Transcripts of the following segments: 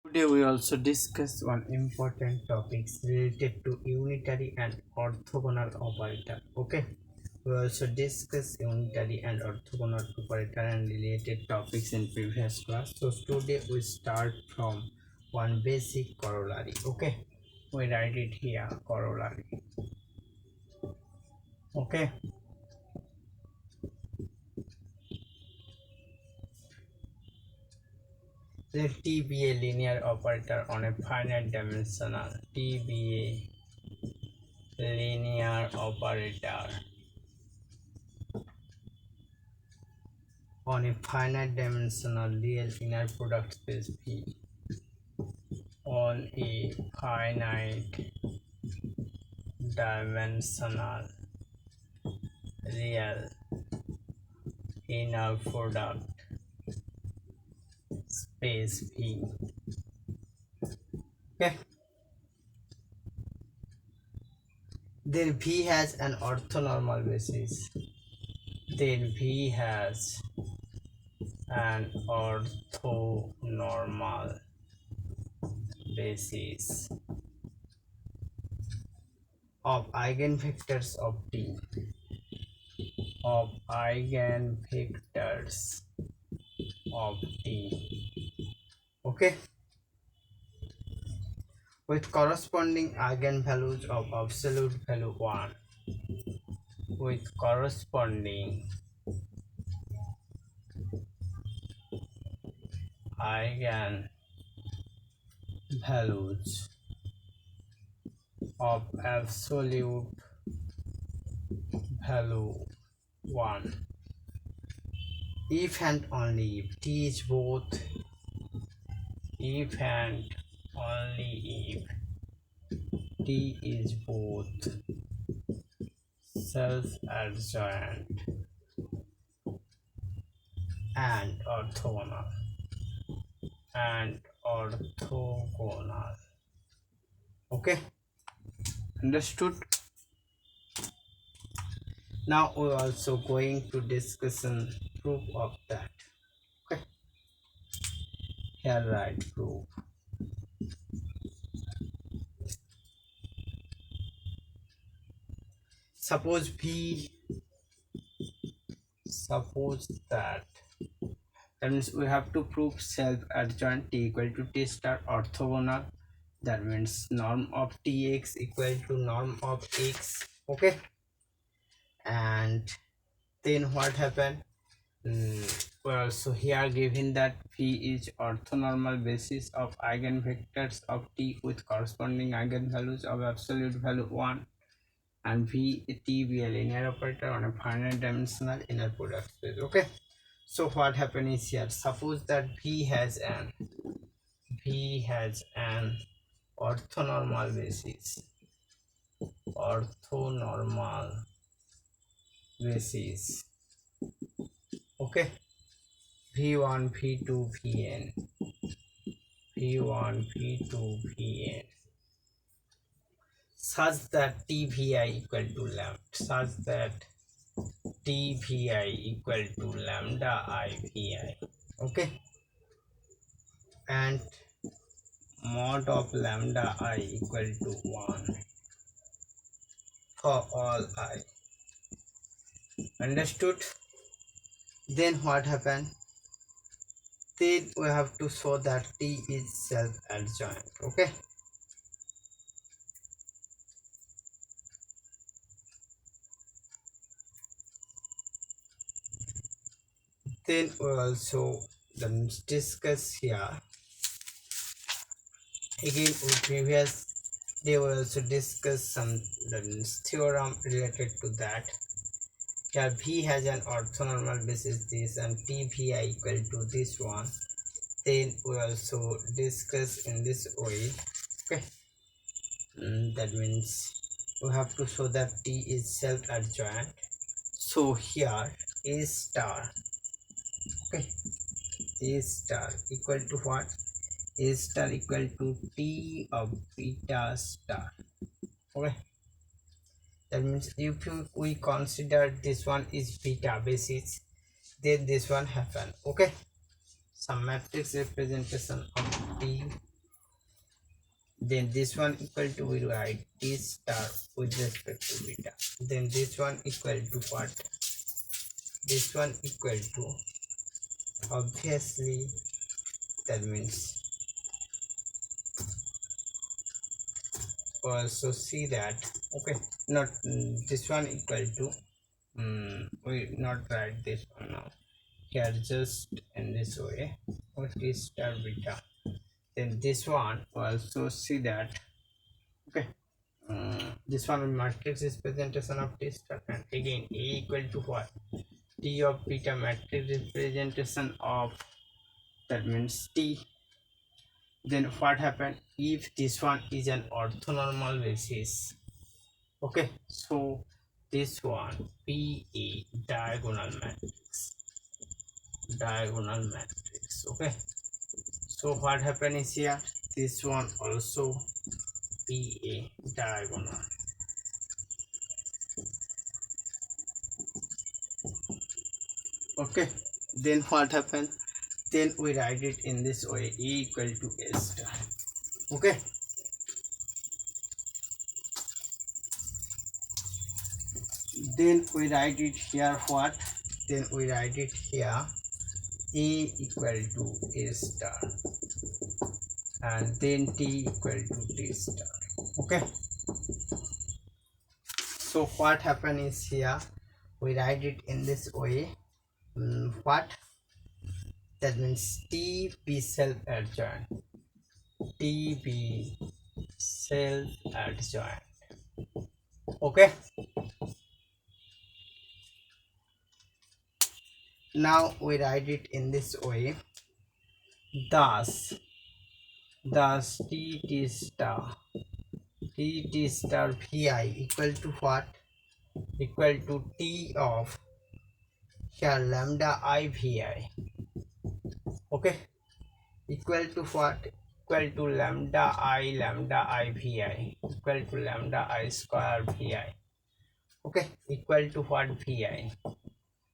Today we also discuss one important topics related to unitary and orthogonal operator. Okay, we also discuss unitary and orthogonal operator and related topics in previous class. So today we start from one basic corollary. Okay, we write it here corollary. Okay, let T be a linear operator on a finite dimensional. T be a linear operator on a finite dimensional real inner product space V. On a finite dimensional real inner product space V. Okay. Then V has an orthonormal basis. Then V has an orthonormal basis of eigenvectors of T. Of eigenvectors of T. Okay, with corresponding eigenvalues of absolute value 1, with corresponding eigenvalues of absolute value 1, if and only if T is both, if and only if T is both self-adjoint and orthogonal Okay, understood. Now we're also going to discuss some proof of that. Okay, here write proof. Suppose that means we have to prove self-adjoint T equal to T star orthogonal. That means norm of Tx equal to norm of x. Okay, and then what happened? Well, so here given that V is orthonormal basis of eigenvectors of T with corresponding eigenvalues of absolute value 1, and T be a linear operator on a finite dimensional inner product space. Okay, so what happened is here, suppose that V has an orthonormal basis, okay, v1 v2 vn, such that tvi equal to lambda ivi. Okay, and mod of lambda I equal to 1 for all I. Understood? Then what happened? Then we have to show that T is self-adjoint. Okay, then we also discuss here again. Previous they will also discuss some theorem related to that. Here V has an orthonormal basis this and TVI equal to this one. Then we also discuss in this way. Okay, that means we have to show that T is self-adjoint. So here A star, okay, A star equal to what? A star equal to T of beta star. Okay, that means if we consider this one is beta basis, then this one happen. Okay, some matrix representation of T then this one equal to, we write t star with respect to beta, then this one equal to what, this one equal to, obviously that means also see that, okay, not this one equal to, we not write this one now here, just in this way, what is star beta, then this one also see that, okay, this one matrix is presentation of t star, and again a equal to what, t of beta matrix representation of, that means t. Then what happened if this one is an orthonormal basis, okay, so this one be a diagonal matrix, okay, so what happened is here, this one also be a diagonal, okay, then what happened, then we write it in this way, a equal to a star, okay, then we write it here what, then we write it here a equal to a star, and then t equal to t star, okay, so what happened is here, we write it in this way, what, that means t be self adjoint, t be self adjoint, okay, now we write it in this way, thus t star vi equal to what, equal to t of here lambda I vi, okay, equal to what, equal to lambda I vi, equal to lambda I square vi, okay, equal to what, vi,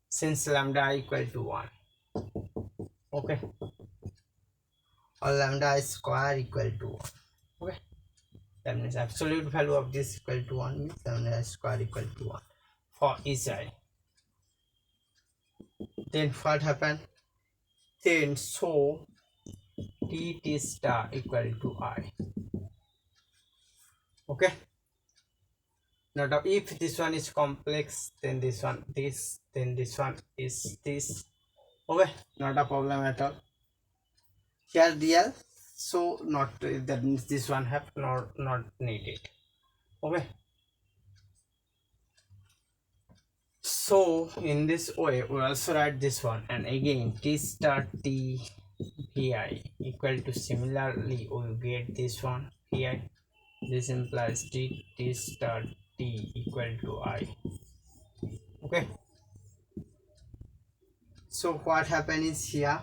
since lambda I equal to 1, okay, or lambda I square equal to 1, okay, that means absolute value of this equal to 1 means lambda I square equal to 1 for each I. Then what happened, then so t star equal to I, okay, now if this one is complex, then this one this, then this one is this, okay, not a problem at all, here real, so not, that means this one have not needed, okay, so in this way we also write this one, and again t star t vi equal to, similarly we get this one vi, this implies t star t equal to I, okay, so what happened is here,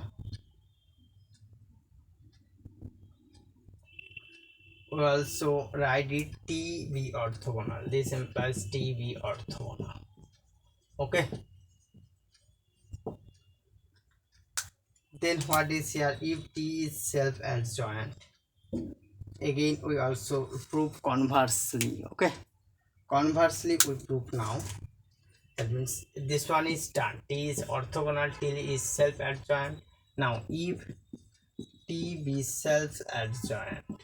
we also write it t be orthogonal, this implies t be orthogonal, okay, then what is here, if t is self adjoint, again we also prove conversely, okay, conversely we prove now, that means this one is done, t is orthogonal, t is self adjoint, now if t be self adjoint,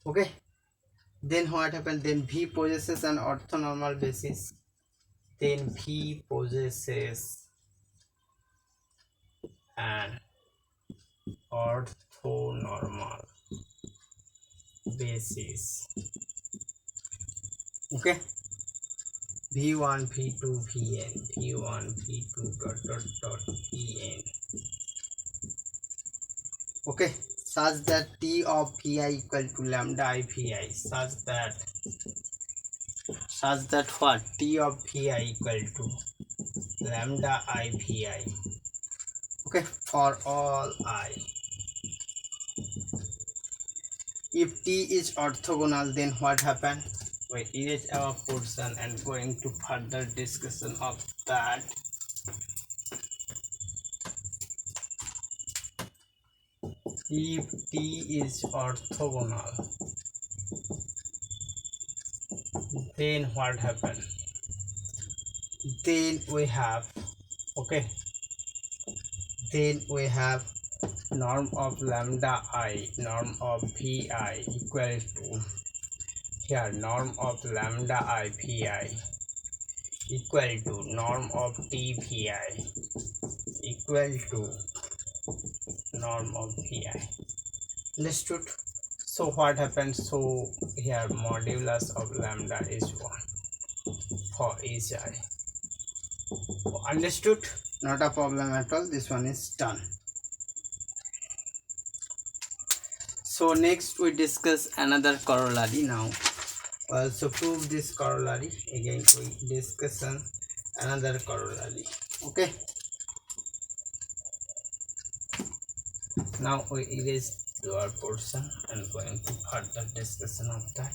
okay, then what happened, then v possesses an orthonormal basis, then v possesses an orthonormal basis, okay, v1 v2 vn, v1 v2 dot vn, okay, such that t of vi equal to lambda I vi, such that what, t of vi equal to lambda I vi, okay, for all I. If t is orthogonal, then what happened, we erase our portion and going to further discussion of that. If T is orthogonal, then what happened? Then we have, okay, then we have norm of lambda I, norm of vi equal to, here norm of lambda I vi equal to norm of T vi equal to norm of vi. Understood? So what happens? So here modulus of lambda is 1 for each I. Understood? Not a problem at all. This one is done. So next we discuss another corollary now. Also prove this corollary. Again we discuss another corollary. Okay. Now we erase your portion and going to further discussion of that.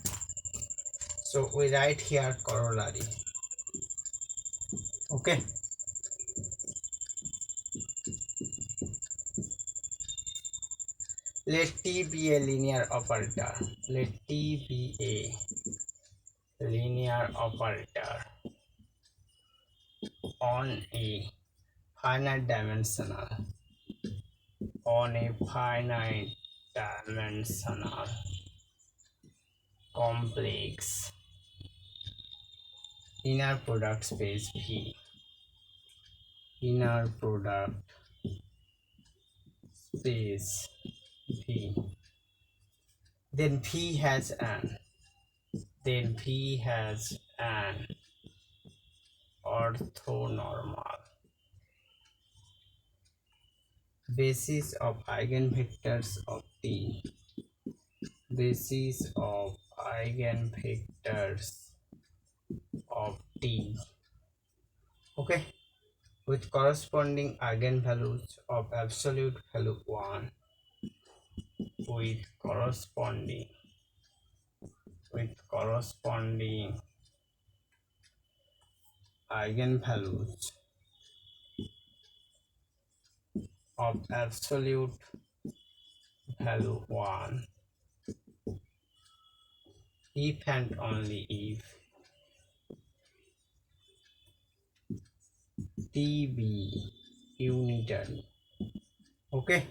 So we write here corollary. Okay. Let T be a linear operator. Let T be a linear operator on a finite dimensional complex inner product space V. Inner product space V. Then V has an orthonormal basis of eigenvectors of T. Basis of eigenvectors of T. Okay, with corresponding eigenvalues of absolute value 1, with corresponding eigenvalues of absolute value 1, if and only if T be unitary. Okay,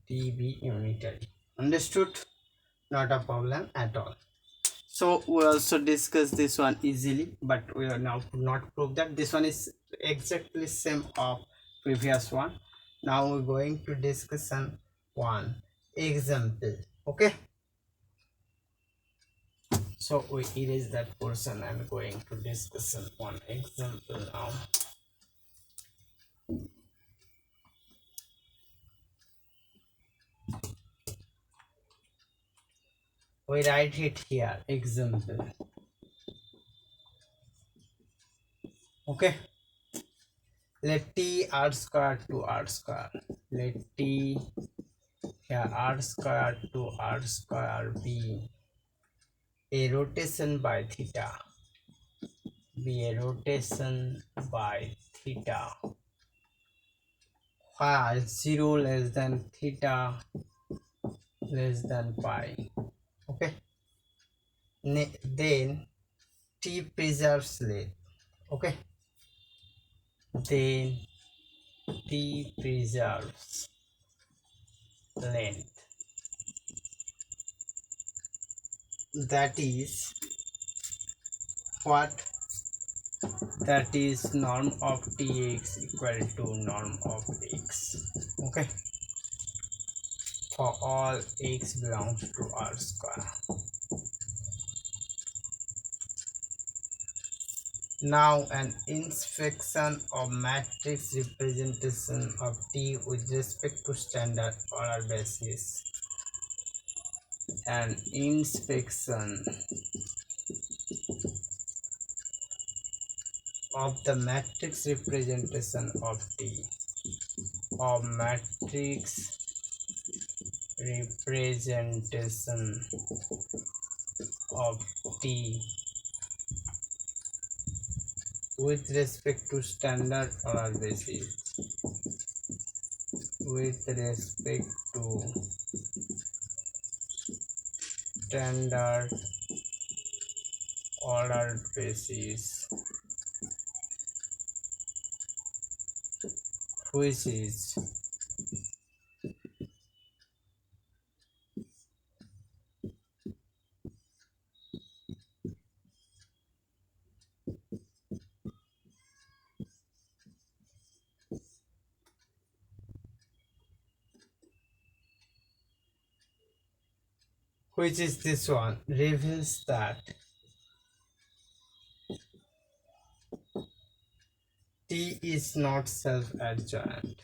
T be unitary. Understood? Not a problem at all. So we also discuss this one easily, but we are now not prove that. This one is exactly same of previous one. Now we're going to discuss one example. Okay, so we erase that portion and going to discuss one example now. We write it here, example. Okay, let T r square to r square. Let T here r square to r square be a rotation by theta. While 0 less than theta less than pi. Okay, then T preserves length. Okay, then T preserves length. That is what? That is norm of Tx equal to norm of x. Okay, for all x belongs to r square. Now an inspection of matrix representation of T with respect to standard order basis. An inspection of the matrix representation of T. Of matrix representation of T with respect to standard order basis. with respect to standard ordered basis, which is this one, reveals that T is not self-adjoint.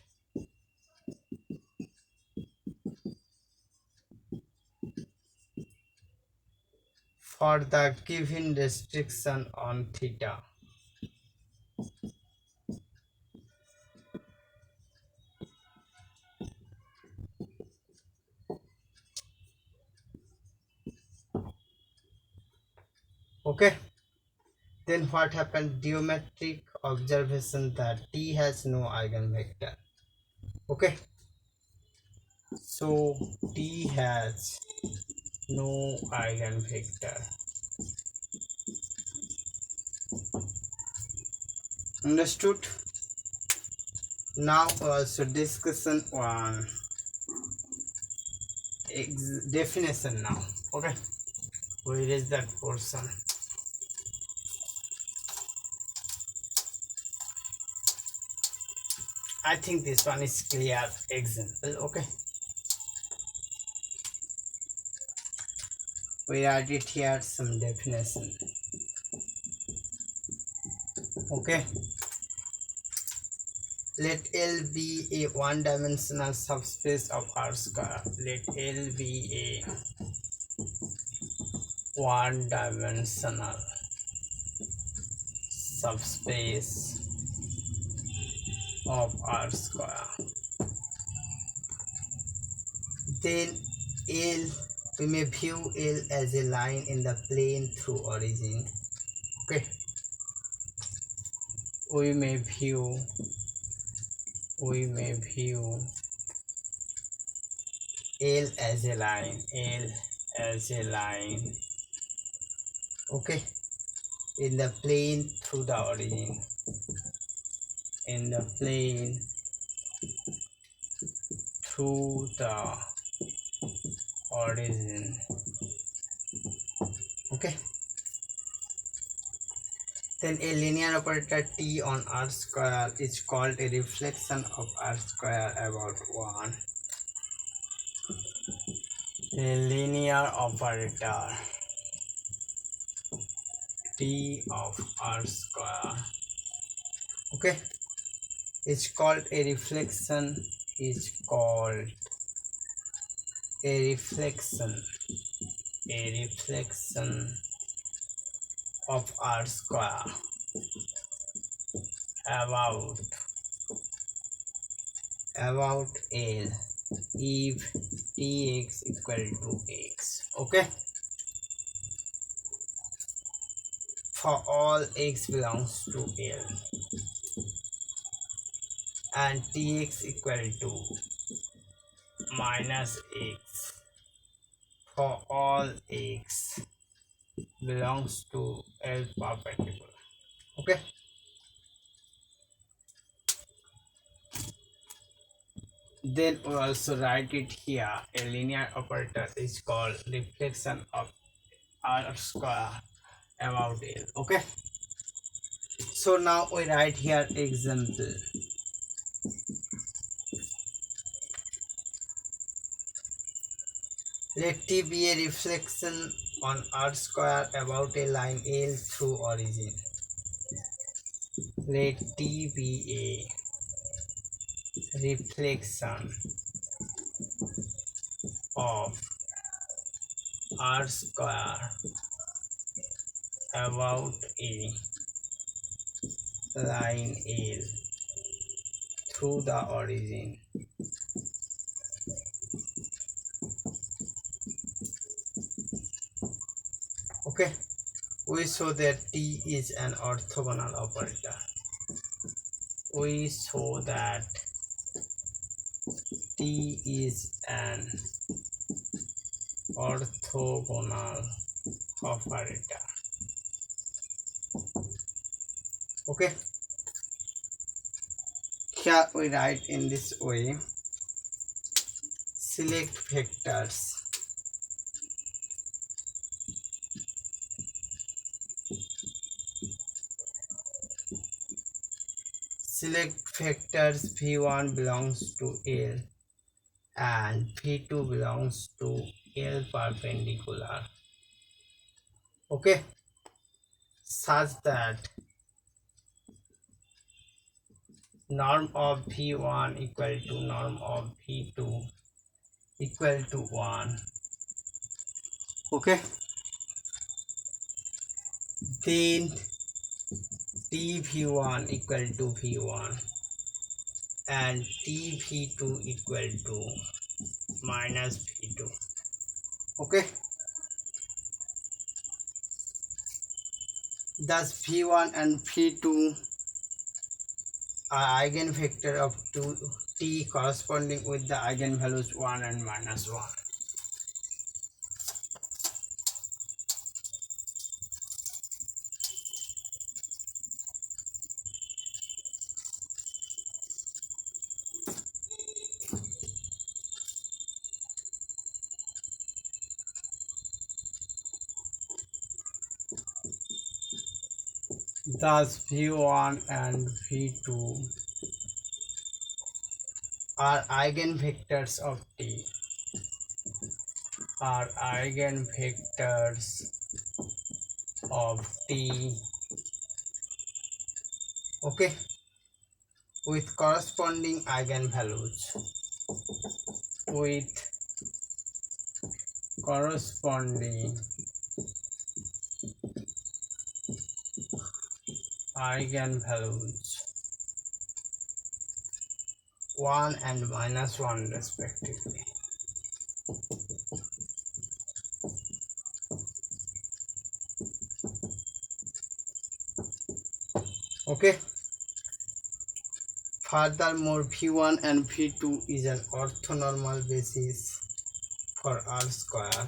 For the given restriction on theta. Okay, then what happened? Geometric observation that T has no eigenvector. Okay, so T has no eigenvector. Understood? Now also discussion on definition now. Okay, where is that portion? I think this one is clear example. Okay, we added here some definition. Okay, let L be a one-dimensional subspace of R square. Let L be a one-dimensional subspace of R square. Then L, we may view L as a line in the plane through origin. Okay, we may view L as a line, okay, in the plane through the origin, in the plane through the origin. Okay, then a linear operator T on R square is called a reflection of R square about 1. A linear operator T of R square, okay, is called a reflection, of R square about L if Tx equal to x. Okay, for all x belongs to L and Tx equal to minus x for all x belongs to L perpendicular. Okay, then we also write it here, a linear operator is called reflection of R square about L. Okay, so now we write here example. Let T be a reflection on R square about a line L through origin. Let T be a reflection of R square about a line L through the origin. Okay, we show that T is an orthogonal operator. We show that T is an orthogonal operator. Okay, here we write in this way: select vectors v1 belongs to L and v2 belongs to L perpendicular, okay, such that norm of v1 equal to norm of v2 equal to 1, okay. Then t v1 equal to v1 and t v2 equal to minus v2, okay. Thus v1 and v2 are eigenvector of 2t corresponding with the eigenvalues 1 and minus 1. Thus v1 and v2 are eigenvectors of t, okay, with corresponding eigenvalues, with corresponding eigenvalues 1 and minus 1 respectively. Okay. Furthermore, v1 and v2 is an orthonormal basis for R square.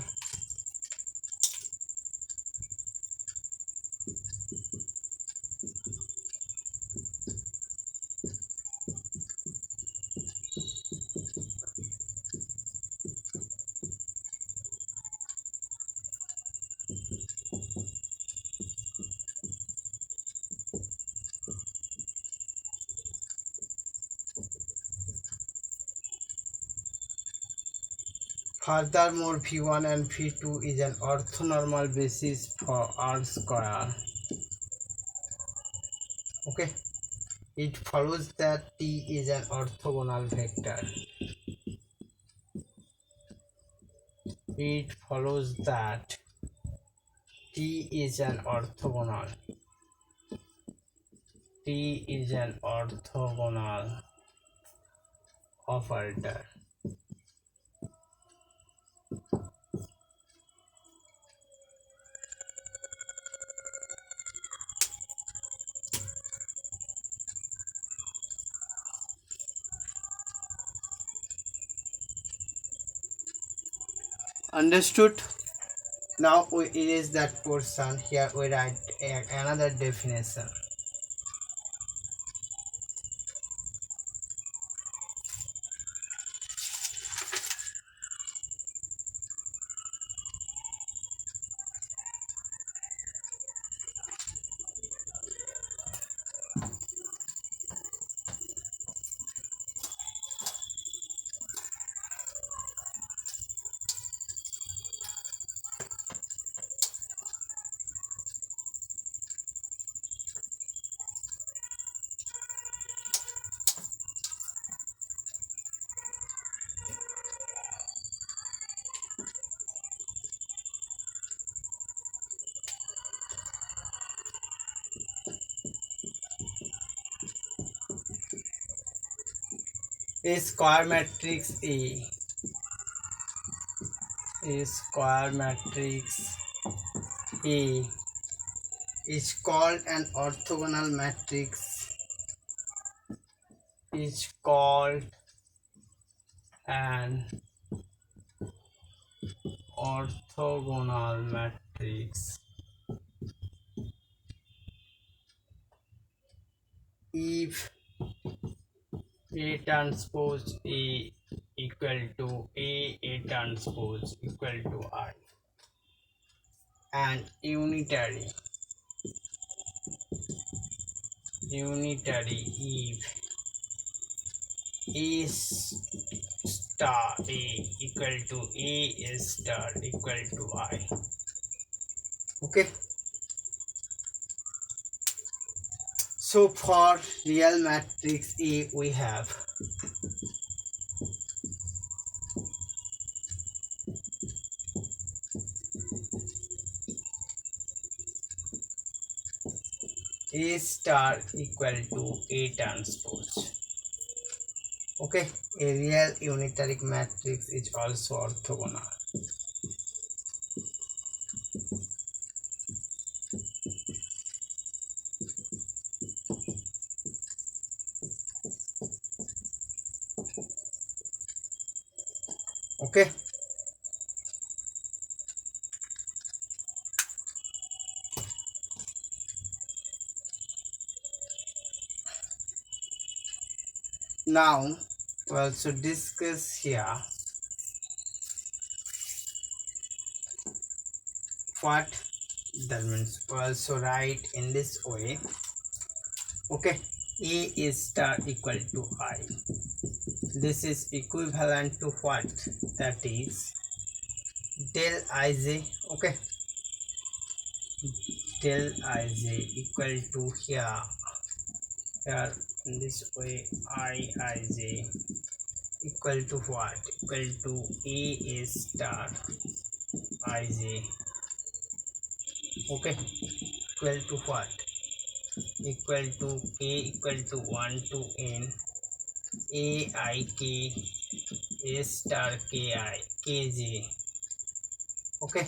Furthermore, v1 and v2 is an orthonormal basis for R square. Okay. It follows that T is an orthogonal vector. It follows that T is an orthogonal. T is an orthogonal operator. Understood? Now we erase that portion. Here we write another definition. A square matrix A is called an orthogonal matrix, is called an orthogonal matrix if A transpose A equal to A transpose equal to I, and unitary if A star A equal to A star equal to I. Okay, so for real matrix A we have A star equal to A transpose. Okay, a real unitary matrix is also orthogonal. Okay, now we also discuss here what that means. We also write in this way. Okay, A is star equal to I. This is equivalent to what? That is del Ij. Okay, del Ij equal to here in this way Ij equal to what? Equal to A star Ij. Okay, equal to what? Equal to K equal to 1 to N Aik A star Ki Kj. Okay,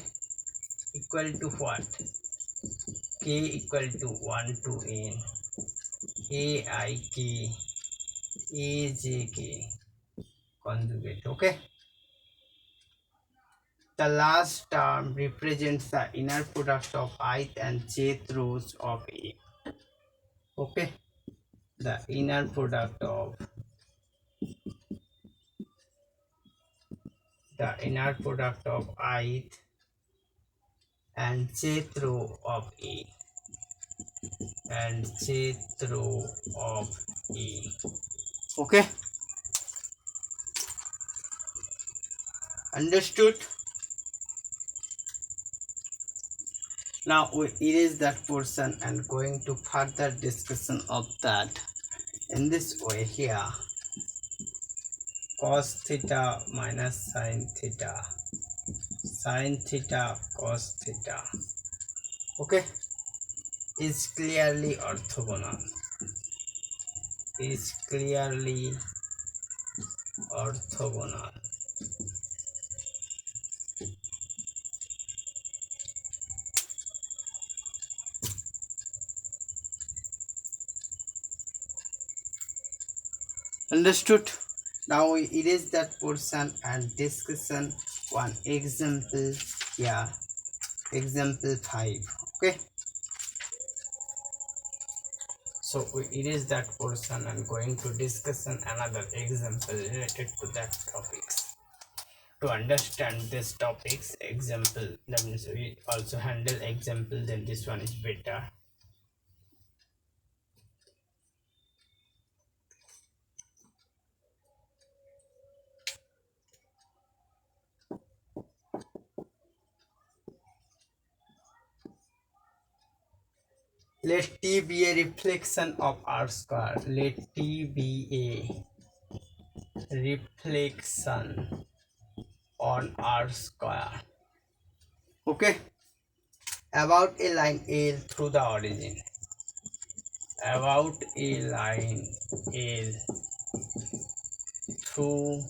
equal to what? K equal to 1 to N Aik Ajk conjugate. Okay, the last term represents the inner product of ith and jth rows of A. Okay, the inner product of ith and jth row of A Okay, understood? Now we erase that portion and going to further discussion of that in this way here. Cos theta minus sin theta cos theta, okay, is clearly orthogonal. Understood? Now we erase that portion and discussion one example here, example 5. Okay, so we erase that portion and going to discussion another example related to that topics. To understand this topics example, that means we also handle example, then this one is better. Let T be a reflection of R square. Let T be a reflection on R square. Okay. About a line L through the origin. About a line L through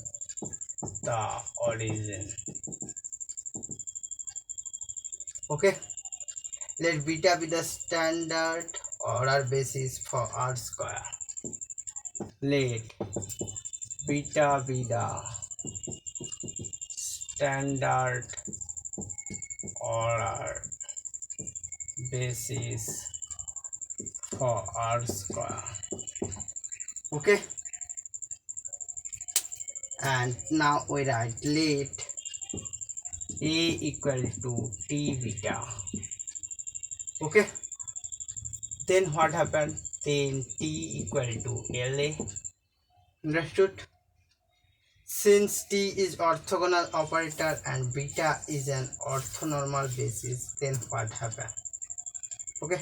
the origin. Okay. Let beta be the standard order basis for R square. Let beta be the standard order basis for R square. Okay, and now we write let A equal to T beta. Okay, then what happened? Then T equal to LA. Understood? Since T is orthogonal operator and beta is an orthonormal basis, then what happened? Okay,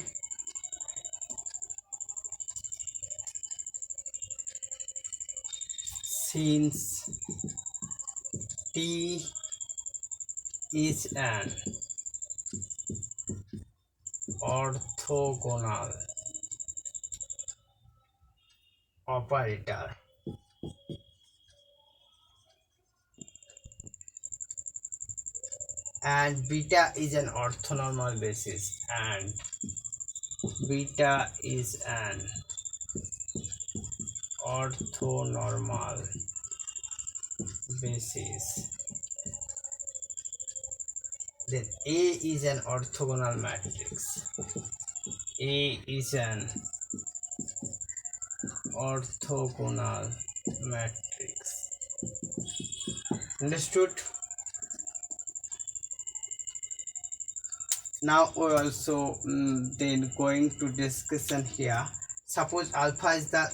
since T is an orthogonal operator and beta is an orthonormal basis, and beta is an orthonormal basis, then A is an orthogonal matrix. A is an orthogonal matrix. Understood? Now we also then going to discussion here. Suppose alpha is the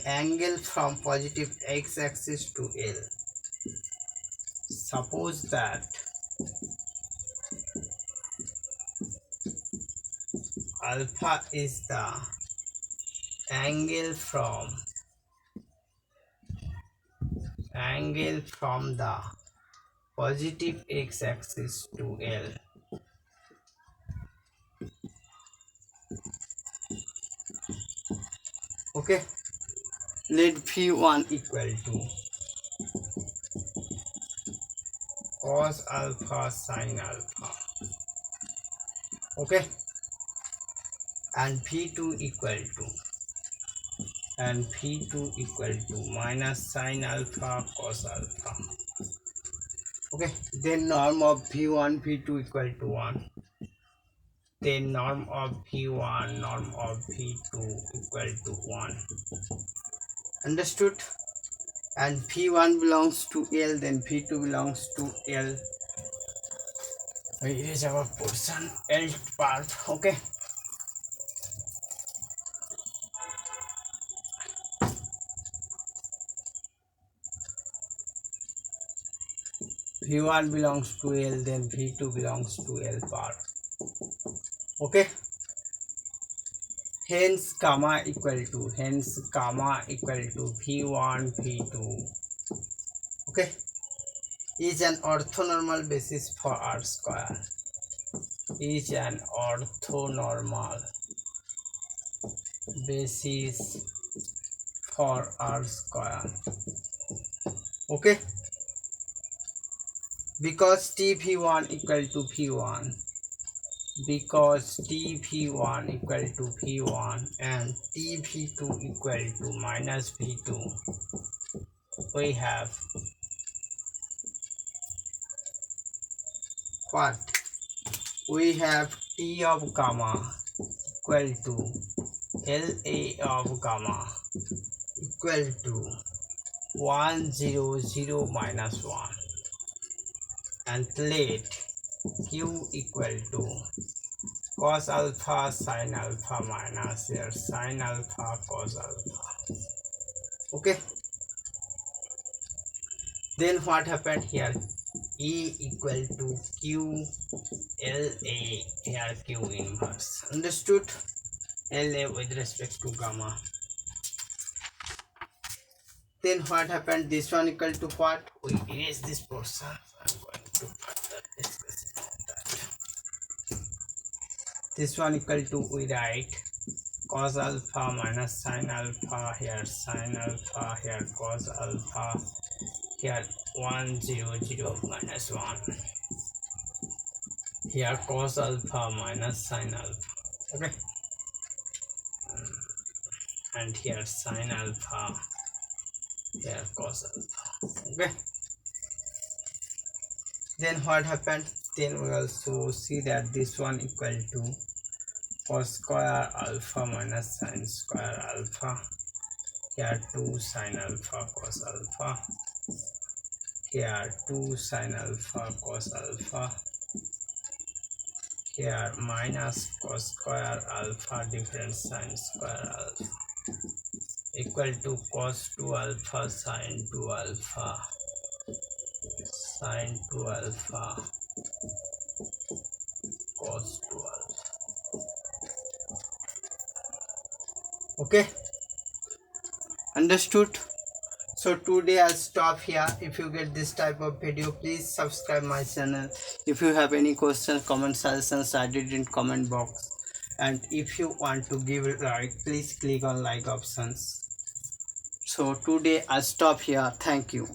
angle from positive x-axis to L. Suppose that alpha is the angle from the positive x-axis to L. Okay, let V1 equal to cos alpha sin alpha. Okay, and V2 equal to minus sin alpha cos alpha. Okay, then norm of V1 V2 equal to 1. Then norm of V1 norm of V2 equal to 1. Understood? And V1 belongs to L, then V2 belongs to L. Here is our portion L part. Okay, V1 belongs to L, then V2 belongs to L part. Okay, hence gamma equal to V1 V2. Okay, is an orthonormal basis for R square. Is an orthonormal basis for R square. Okay, because TV1 equal to V1, because TV1 equal to V1 and TV2 equal to minus V2, we have what? We have T of gamma equal to LA of gamma equal to 1 0 0 minus 1, and let Q equal to cos alpha sin alpha minus here sin alpha cos alpha. Okay, then what happened here? E equal to Q LA, here Q inverse. Understood? LA with respect to gamma. Then what happened? This one equal to what? We erase this portion. I'm going to further discuss about that. This one equal to, we write cos alpha minus sin alpha, here sin alpha, here cos alpha, here 1 0 0 minus 1, here cos alpha minus sin alpha. Okay, and here sin alpha, here cos alpha. Okay, Then what happened? Then we also see that this one equal to cos square alpha minus sin square alpha. Here 2 sin alpha cos alpha. Here 2 sin alpha cos alpha. Here minus cos square alpha difference sin square alpha equal to cos 2 alpha sin 2 alpha sin 2 alpha cos 2 alpha. Okay, understood? So today I'll stop here. If you get this type of video, please subscribe my channel. If you have any questions, comment, suggestions, I did in comment box. And if you want to give it like, please click on like options. So today I'll stop here. Thank you.